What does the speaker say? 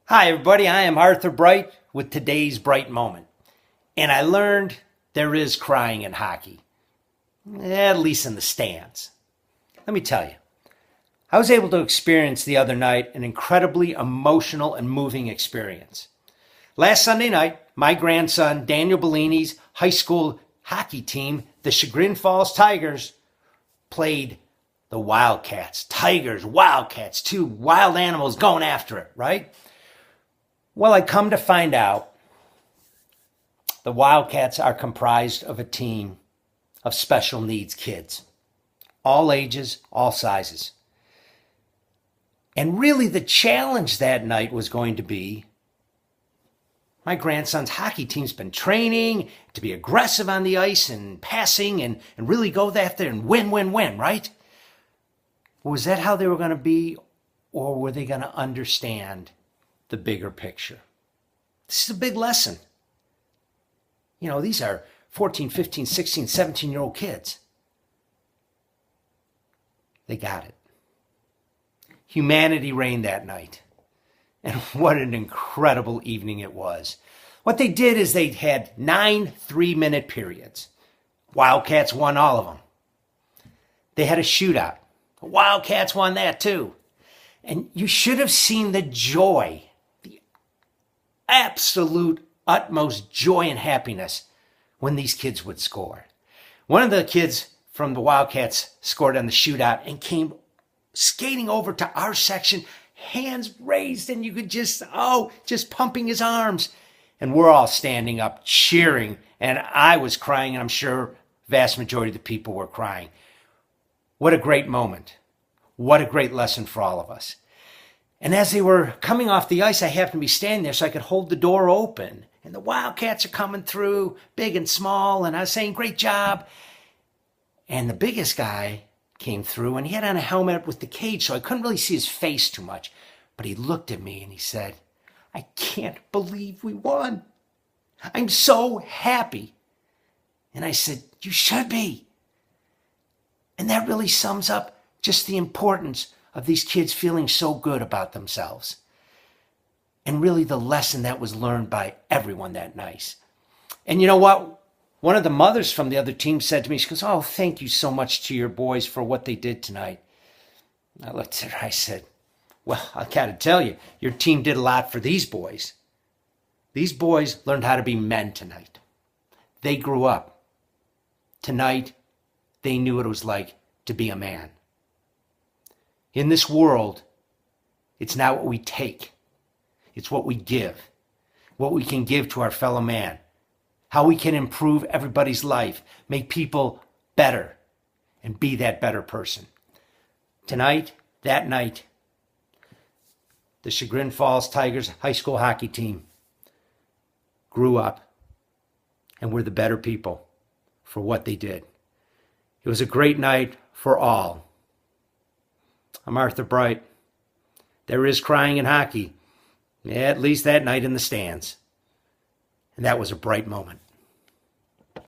Hi, everybody. I am Arthur Bright with today's Bright Moment. And I learned there is crying in hockey, at least in the stands. Let me tell you, I was able to experience the other night an incredibly emotional and moving experience. Last Sunday night, my grandson Daniel Bellini's high school hockey team, the Chagrin Falls Tigers, played the Wildcats. Tigers, Wildcats, two wild animals going after it, right? Well, I come to find out the Wildcats are comprised of a team of special needs kids, all ages, all sizes. And really the challenge that night was going to be my grandson's hockey team's been training to be aggressive on the ice and passing and really go after and win, right? Was that how they were going to be, or were they going to understand the bigger picture? This is a big lesson. You know, these are 14, 15, 16, 17-year-old kids. They got it. Humanity reigned that night. And what an incredible evening it was. What they did is they had 9 3-minute periods. Wildcats won all of them. They had a shootout. The Wildcats won that too. And you should have seen the joy, the absolute utmost joy and happiness when these kids would score. One of the kids from the Wildcats scored on the shootout and came skating over to our section, hands raised, and you could just pumping his arms. And we're all standing up cheering, and I was crying, and I'm sure vast majority of the people were crying. What a great moment. What a great lesson for all of us. And as they were coming off the ice, I happened to be standing there so I could hold the door open. And the Wildcats are coming through, big and small, and I was saying, great job. And the biggest guy came through, and he had on a helmet with the cage, so I couldn't really see his face too much. But he looked at me and he said, I can't believe we won. I'm so happy. And I said, you should be. And that really sums up just the importance of these kids feeling so good about themselves. And really the lesson that was learned by everyone that night. And you know what? One of the mothers from the other team said to me, she goes, oh, thank you so much to your boys for what they did tonight. I looked at her, I said, well, I gotta tell you, your team did a lot for these boys. These boys learned how to be men tonight. They grew up. Tonight, they knew what it was like to be a man. In this world, it's not what we take. It's what we give. What we can give to our fellow man. How we can improve everybody's life. Make people better. And be that better person. Tonight, that night, the Chagrin Falls Tigers high school hockey team grew up and were the better people for what they did. It was a great night for all. I'm Arthur Bright. There is crying in hockey, at least that night in the stands. And that was a bright moment.